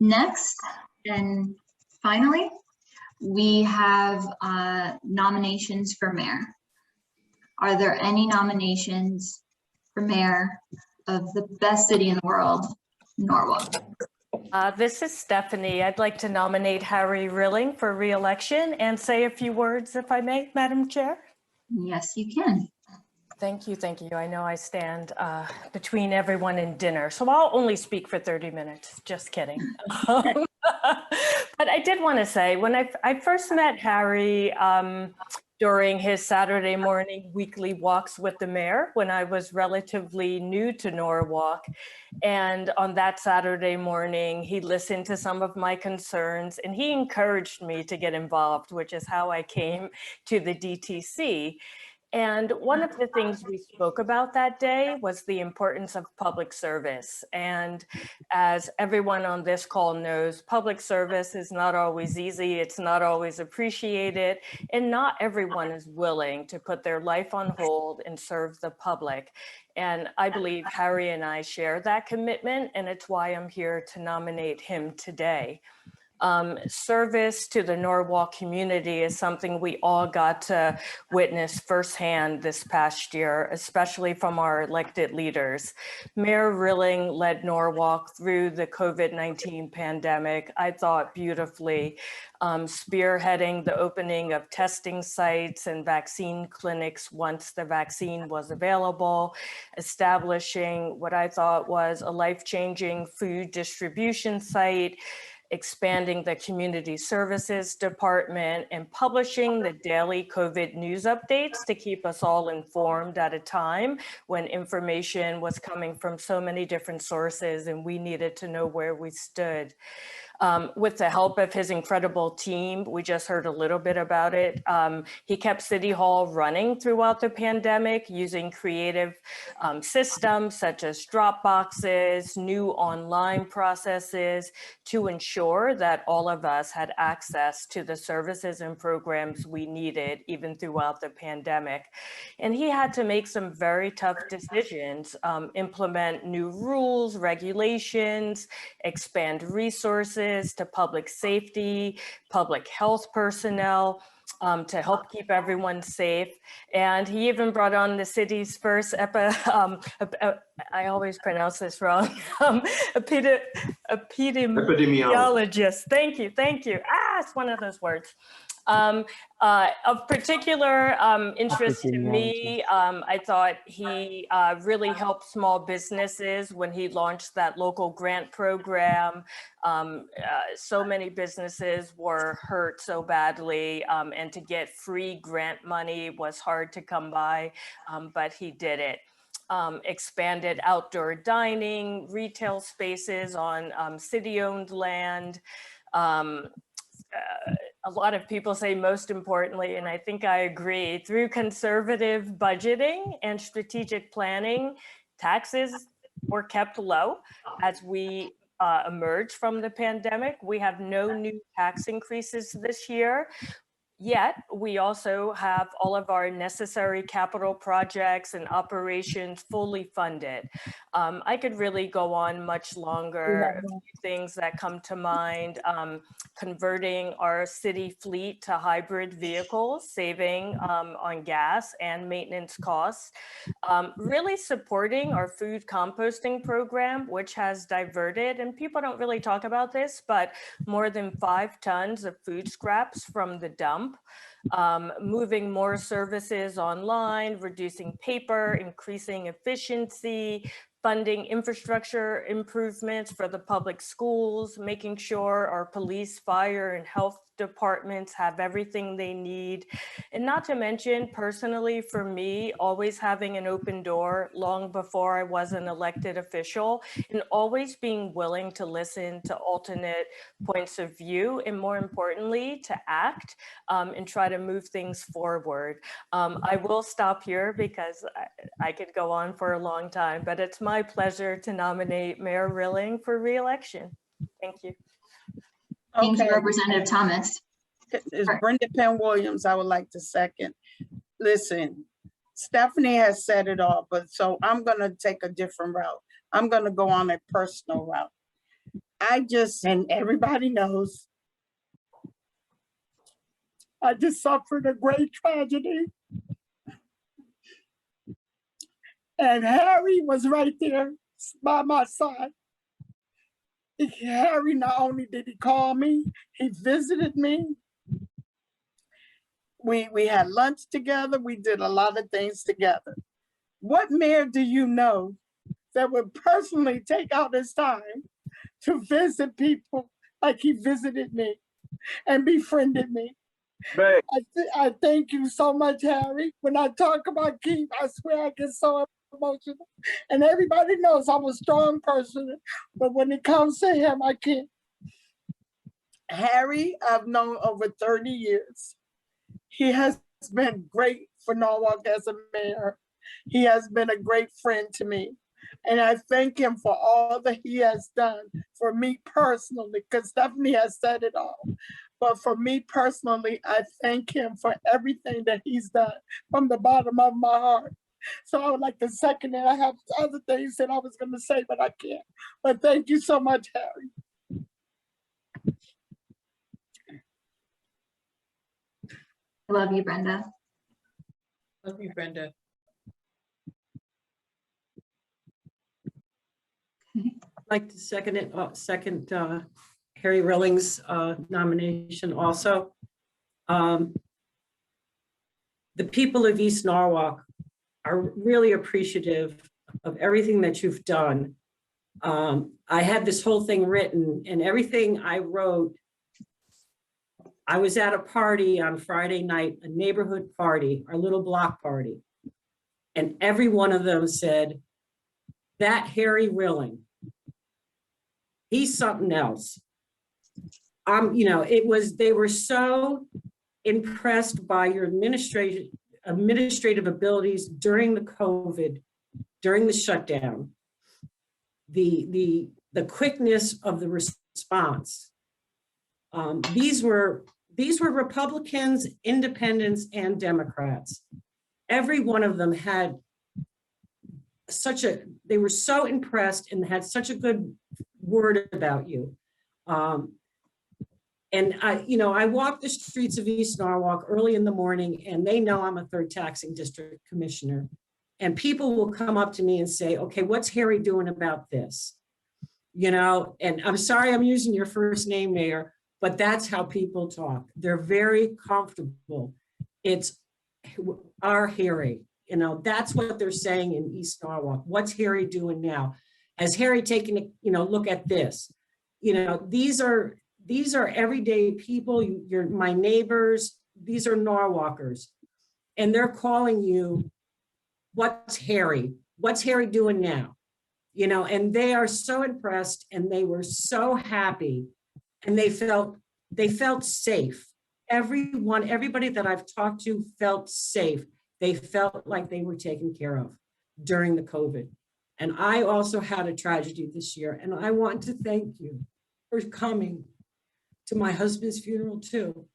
Next, and finally, we have nominations for mayor. Are there any nominations for mayor of the best city in the world, Norwalk? This is Stephanie. I'd like to nominate Harry Rilling for re-election and say a few words, if I may, Madam Chair. Yes, you can. Thank you, thank you. I know I stand between everyone and dinner, so I'll only speak for 30 minutes, just kidding. But I did want to say, when I first met Harry during his Saturday morning weekly walks with the mayor, when I was relatively new to Norwalk, and on that Saturday morning, he listened to some of my concerns and he encouraged me to get involved, which is how I came to the DTC. And one of the things we spoke about that day was the importance of public service. And as everyone on this call knows, public service is not always easy, it's not always appreciated, and not everyone is willing to put their life on hold and serve the public. And I believe Harry and I share that commitment, and it's why I'm here to nominate him today. Service to the Norwalk community is something we all got to witness firsthand this past year, especially from our elected leaders. Mayor Rilling led Norwalk through the COVID-19 pandemic, I thought beautifully, spearheading the opening of testing sites and vaccine clinics once the vaccine was available, establishing what I thought was a life-changing food distribution site, expanding the community services department, and publishing the daily COVID news updates to keep us all informed at a time when information was coming from so many different sources and we needed to know where we stood. With the help of his incredible team, we just heard a little bit about it. He kept City Hall running throughout the pandemic using creative systems such as drop boxes, new online processes to ensure that all of us had access to the services and programs we needed even throughout the pandemic. And he had to make some very tough decisions, implement new rules, regulations, expand resources to public safety, public health personnel, to help keep everyone safe. And he even brought on the city's first I always pronounce this wrong, epidemiologist. Thank you. It's one of those words. Of particular interest to me, I thought he really helped small businesses when he launched that local grant program. So many businesses were hurt so badly, and to get free grant money was hard to come by, but he did it. Expanded outdoor dining, retail spaces on city-owned land. A lot of people say most importantly, and I think I agree, through conservative budgeting and strategic planning, taxes were kept low as we emerge from the pandemic. We have no new tax increases this year. Yet we also have all of our necessary capital projects and operations fully funded. I could really go on much longer. A few things that come to mind, converting our city fleet to hybrid vehicles, saving on gas and maintenance costs, really supporting our food composting program, which has diverted, and people don't really talk about this, but more than 5 tons of food scraps from the dump. Moving more services online, reducing paper, increasing efficiency, funding infrastructure improvements for the public schools, making sure our police, fire, and health departments have everything they need. And not to mention, personally, for me, always having an open door long before I was an elected official, and always being willing to listen to alternate points of view, and more importantly, to act and try to move things forward. I will stop here because I could go on for a long time, but it's my pleasure to nominate Mayor Rilling for re-election. Thank you. Thank you, Representative Thomas. Is Brenda Penn Williams, I would like to second. Listen, Stephanie has said it all, but so I'm gonna take a different route. I'm gonna go on a personal route. and everybody knows, I just suffered a great tragedy. And Harry was right there by my side. Harry, not only did he call me, he visited me. We had lunch together. We did a lot of things together. What mayor do you know that would personally take out his time to visit people like he visited me and befriended me? Right. I thank you so much, Harry. When I talk about Keith, I swear I get so emotional. And everybody knows I'm a strong person, but when it comes to him, I can't. Harry, I've known over 30 years. He has been great for Norwalk as a mayor. He has been a great friend to me. And I thank him for all that he has done for me personally, because Stephanie has said it all. But for me personally, I thank him for everything that he's done from the bottom of my heart. So I would like to second it. I have other things that I was going to say, but I can't. But thank you so much, Harry. I love you, Brenda. Love you, Brenda. I'd like to second it, Harry Rilling's nomination also. The people of East Norwalk are really appreciative of everything that you've done. I had this whole thing written, and everything I wrote, I was at a party on Friday night, a neighborhood party, our little block party. And every one of them said, that Harry Rilling, he's something else. They were so impressed by your administrative abilities during the COVID, during the shutdown, the quickness of the response. These were Republicans, independents, and Democrats. Every one of them had they were so impressed and had such a good word about you. And I walk the streets of East Norwalk early in the morning, and they know I'm a third taxing district commissioner. And people will come up to me and say, okay, what's Harry doing about this? And I'm sorry I'm using your first name, Mayor, but that's how people talk. They're very comfortable. It's our Harry, that's what they're saying in East Norwalk. What's Harry doing now? Has Harry taken a, look at this? These are everyday people. You're my neighbors. These are Norwalkers. And they're calling you, what's Harry? What's Harry doing now? And they are so impressed, and they were so happy, and they felt safe. Everybody that I've talked to felt safe. They felt like they were taken care of during the COVID. And I also had a tragedy this year, and I want to thank you for coming to my husband's funeral too.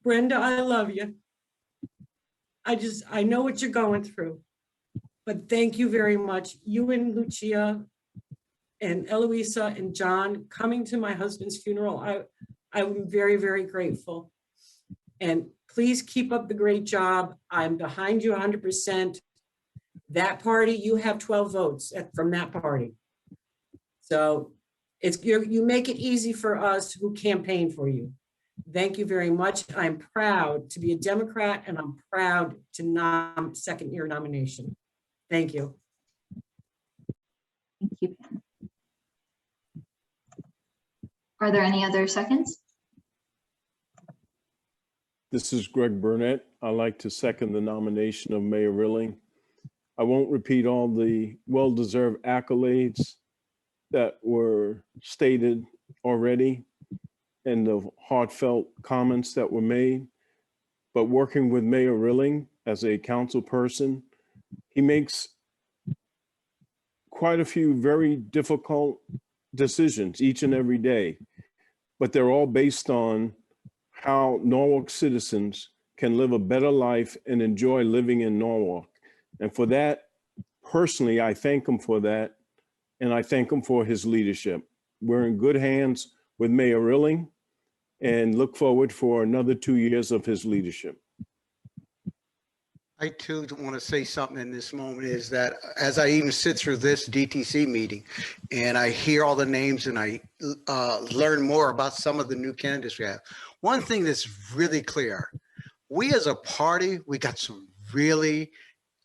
Brenda, I love you. I know what you're going through, but thank you very much. You and Lucia and Eloisa and John coming to my husband's funeral, I'm very, very grateful. And please keep up the great job. I'm behind you 100%. That party, you have 12 votes from that party. So you make it easy for us who campaign for you. Thank you very much. I'm proud to be a Democrat, and I'm proud to second your nomination. Thank you. Thank you, Pam. Are there any other seconds? This is Greg Burnett. I'd like to second the nomination of Mayor Rilling. I won't repeat all the well-deserved accolades that were stated already and the heartfelt comments that were made, but working with Mayor Rilling as a council person, he makes quite a few very difficult decisions each and every day, but they're all based on how Norwalk citizens can live a better life and enjoy living in Norwalk. And for that, personally, I thank him for that. And I thank him for his leadership. we're in good hands with Mayor Rilling and look forward for another 2 years of his leadership. I too want to say something in this moment is that as I even sit through this DTC meeting and I hear all the names and I learn more about some of the new candidates we have, one thing that's really clear, we as a party, we got some really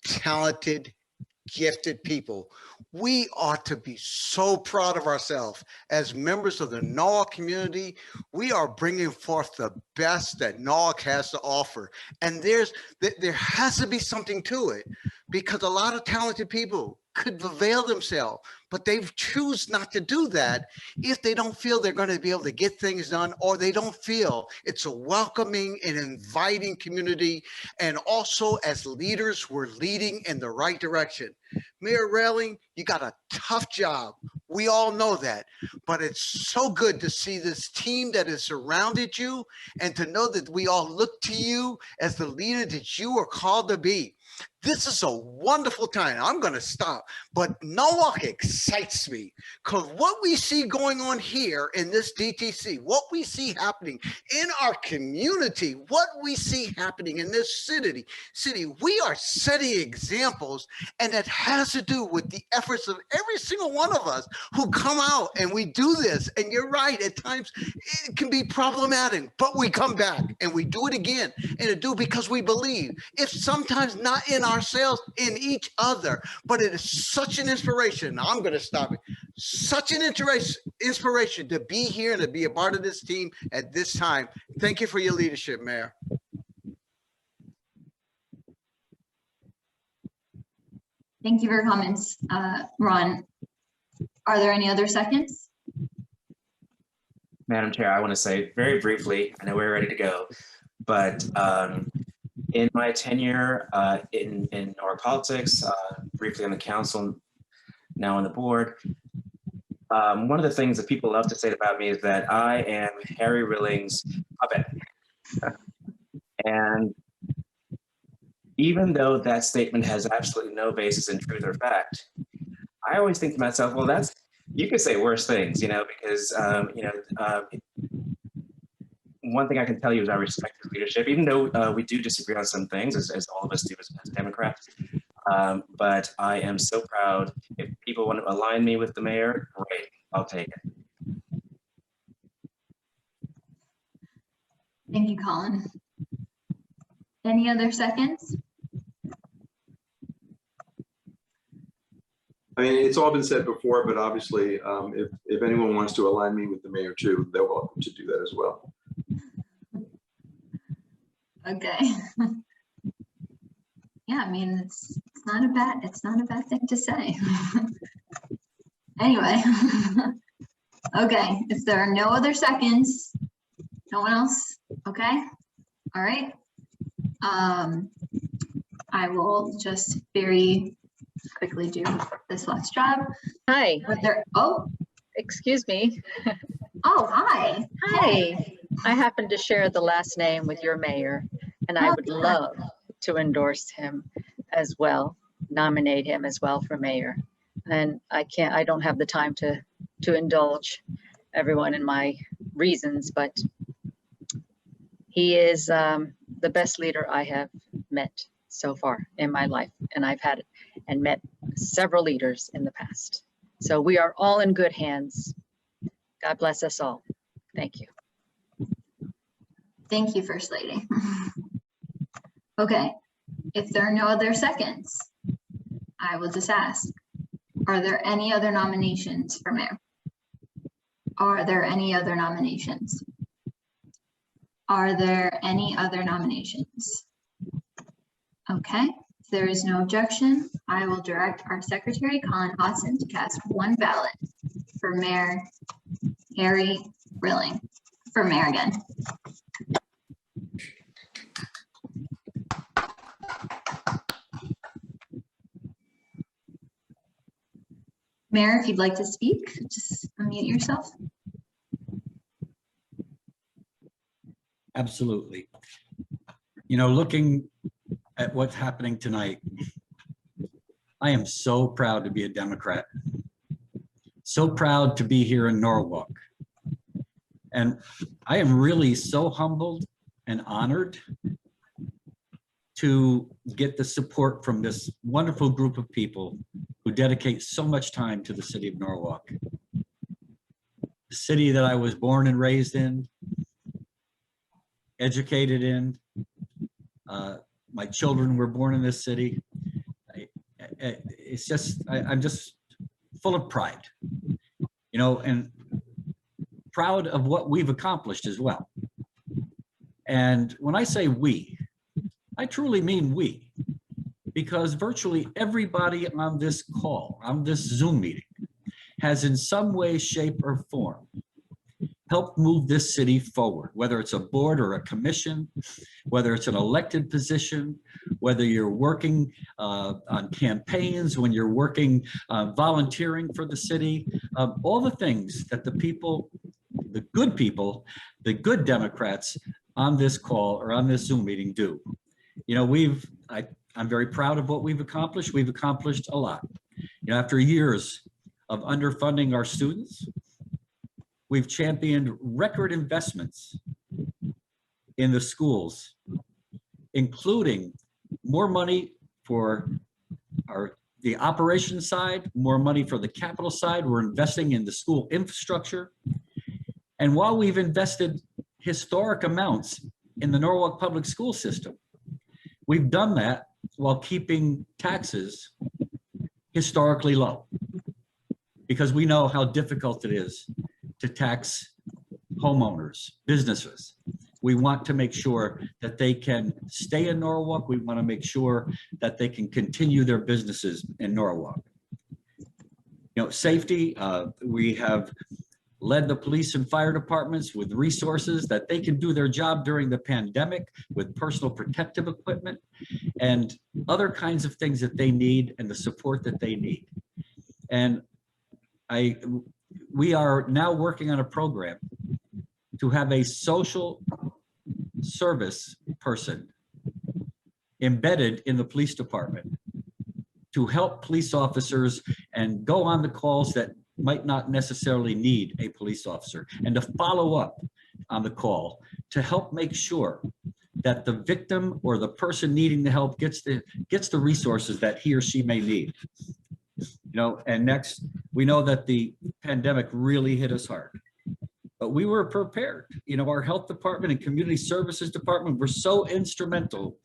talented, gifted people. We ought to be so proud of ourselves as members of the Norwalk community. We are bringing forth the best that Norwalk has to offer. And there has to be something to it, because a lot of talented people could avail themselves, but they choose not to do that if they don't feel they're going to be able to get things done, or they don't feel it's a welcoming and inviting community. And also as leaders, we're leading in the right direction. Mayor Rilling, you got a tough job. We all know that, but it's so good to see this team that has surrounded you and to know that we all look to you as the leader that you are called to be. This is a wonderful time. I'm going to stop, but Norwalk excites me because what we see going on here in this DTC, what we see happening in our community, what we see happening in this city, we are setting examples, and that has to do with the efforts of every single one of us who come out and we do this. And you're right, at times it can be problematic, but we come back and we do it again, and it do because we believe. If sometimes not in ourselves, in each other, but it is such an inspiration. I'm going to stop it. Such an inspiration to be here and to be a part of this team at this time. Thank you for your leadership, Mayor. Thank you for your comments, Ron. Are there any other seconds? Madam Chair, I want to say very briefly, I know we're ready to go, but in my tenure in Norwalk politics, briefly on the council, now on the board, one of the things that people love to say about me is that I am Harry Rilling's puppet. And even though that statement has absolutely no basis in truth or fact, I always think to myself, well, you could say worse things, because, one thing I can tell you is I respect his leadership, even though we do disagree on some things, as all of us do as Democrats. But I am so proud. If people want to align me with the mayor, great, I'll take it. Thank you, Colin. Any other seconds? I mean, it's all been said before, but obviously, if anyone wants to align me with the mayor too, they're welcome to do that as well. Okay. Yeah, I mean, it's not a bad thing to say. Anyway. Okay, if there are no other seconds, no one else, okay? All right. I will just very quickly do this last job. Hi, Oh, excuse me. oh, hi. Hi. I happen to share the last name with your mayor, and I would love to endorse him as well, nominate him as well for mayor. And I don't have the time to indulge everyone in my reasons, but he is the best leader I have met so far in my life. And I've had and met several leaders in the past. So we are all in good hands. God bless us all. Thank you. Thank you, First Lady. Okay, if there are no other seconds, I will just ask, are there any other nominations for mayor? Are there any other nominations? Are there any other nominations? Okay, if there is no objection, I will direct our secretary, Colin Hodson, to cast one ballot for Mayor Harry Rilling, for mayor again. Mayor, if you'd like to speak, just unmute yourself. Absolutely. Looking at what's happening tonight, I am so proud to be a Democrat. So proud to be here in Norwalk. And I am really so humbled and honored to get the support from this wonderful group of people who dedicate so much time to the city of Norwalk. The city that I was born and raised in, educated in. My children were born in this city. It's just, I'm just full of pride, you know, and proud of what we've accomplished as well. And when I say we, I truly mean we, because virtually everybody on this call, on this Zoom meeting, has in some way, shape, or form helped move this city forward, whether it's a board or a commission, whether it's an elected position, whether you're working on campaigns, when you're working volunteering for the city, all the things that the people, the good Democrats on this call or on this Zoom meeting do. You know, I'm very proud of what we've accomplished. We've accomplished a lot. You know, after years of underfunding our students, we've championed record investments in the schools, including more money for the operations side, more money for the capital side. We're investing in the school infrastructure. And while we've invested historic amounts in the Norwalk public school system, we've done that while keeping taxes historically low, because we know how difficult it is to tax homeowners, businesses. We want to make sure that they can stay in Norwalk. We want to make sure that they can continue their businesses in Norwalk. You know, safety, we have led the police and fire departments with resources that they can do their job during the pandemic with personal protective equipment and other kinds of things that they need and the support that they need. And we are now working on a program to have a social service person embedded in the police department to help police officers and go on the calls that might not necessarily need a police officer, and to follow up on the call to help make sure that the victim or the person needing the help gets the resources that he or she may need. You know, and next, we know that the pandemic really hit us hard, but we were prepared. You know, our health department and community services department were so instrumental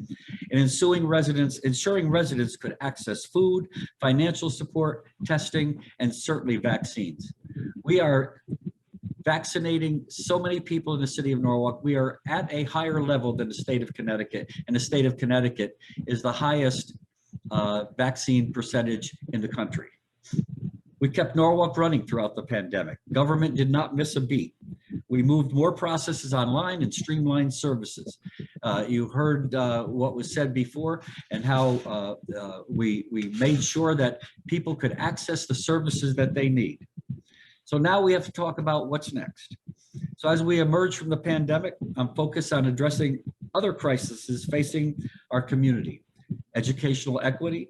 in ensuring residents could access food, financial support, testing, and certainly vaccines. We are vaccinating so many people in the city of Norwalk. We are at a higher level than the state of Connecticut, and the state of Connecticut is the highest vaccine percentage in the country. We kept Norwalk running throughout the pandemic. Government did not miss a beat. We moved more processes online and streamlined services. You heard what was said before and how we made sure that people could access the services that they need. So now we have to talk about what's next. So as we emerge from the pandemic, I'm focused on addressing other crises facing our community: educational equity,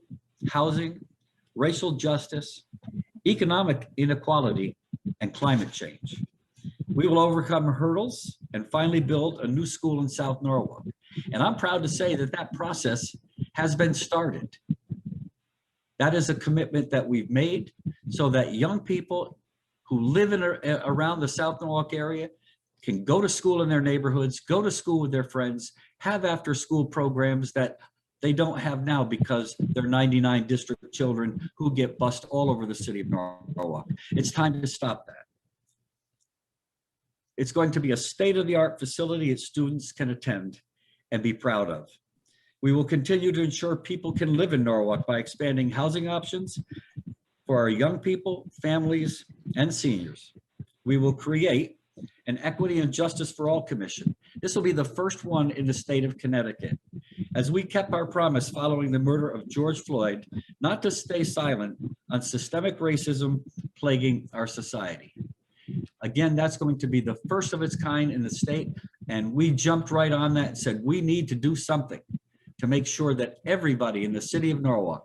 housing, racial justice, economic inequality, and climate change. We will overcome hurdles and finally build a new school in South Norwalk. And I'm proud to say that that process has been started. That is a commitment that we've made so that young people who live around the South Norwalk area can go to school in their neighborhoods, go to school with their friends, have after-school programs that they don't have now because they're 99 district children who get bused all over the city of Norwalk. It's time to stop that. It's going to be a state-of-the-art facility that students can attend and be proud of. We will continue to ensure people can live in Norwalk by expanding housing options for our young people, families, and seniors. We will create an Equity and Justice for All Commission. This will be the first one in the state of Connecticut. As we kept our promise following the murder of George Floyd, not to stay silent on systemic racism plaguing our society. Again, that's going to be the first of its kind in the state, and we jumped right on that and said, we need to do something to make sure that everybody in the city of Norwalk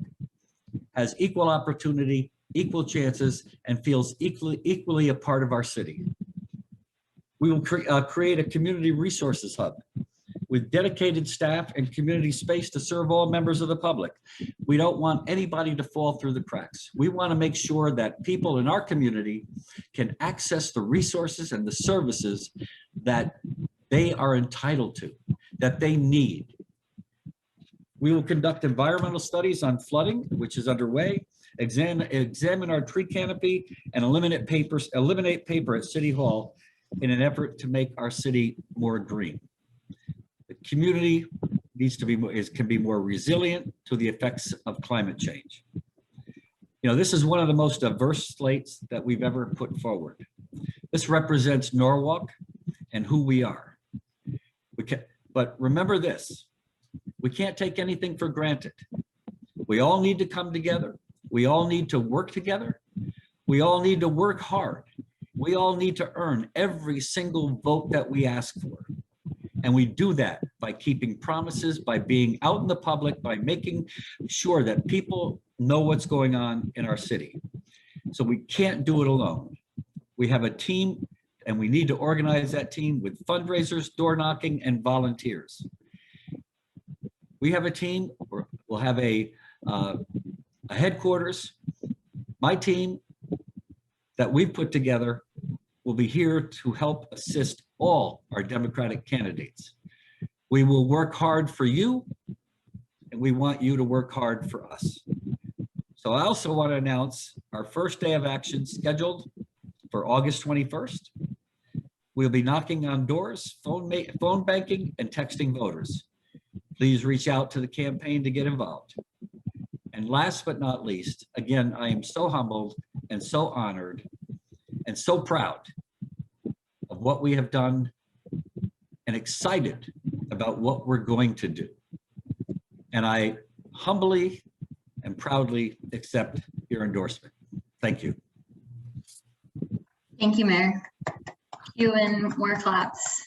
has equal opportunity, equal chances and feels equally a part of our city. We will create a community resources hub with dedicated staff and community space to serve all members of the public. We don't want anybody to fall through the cracks. We want to make sure that people in our community can access the resources and the services that they are entitled to, that they need. We will conduct environmental studies on flooding, which is underway, examine our tree canopy, and eliminate paper at City Hall in an effort to make our city more green. The community needs to be can be more resilient to the effects of climate change. You know, this is one of the most diverse slates that we've ever put forward. This represents Norwalk and who we are. But remember this, we can't take anything for granted. We all need to come together. We all need to work together. We all need to work hard. We all need to earn every single vote that we ask for. And we do that by keeping promises, by being out in the public, by making sure that people know what's going on in our city. So we can't do it alone. We have a team, and we need to organize that team with fundraisers, door knocking, and volunteers. We have a team, we'll have a headquarters. My team that we've put together will be here to help assist all our Democratic candidates. We will work hard for you, and we want you to work hard for us. So I also want to announce our first day of action scheduled for August 21st. We'll be knocking on doors, phone banking, and texting voters. Please reach out to the campaign to get involved. And last but not least, again, I am so humbled and so honored and so proud of what we have done and excited about what we're going to do. And I humbly and proudly accept your endorsement. Thank you. Thank you, Mayor. Cue in more claps.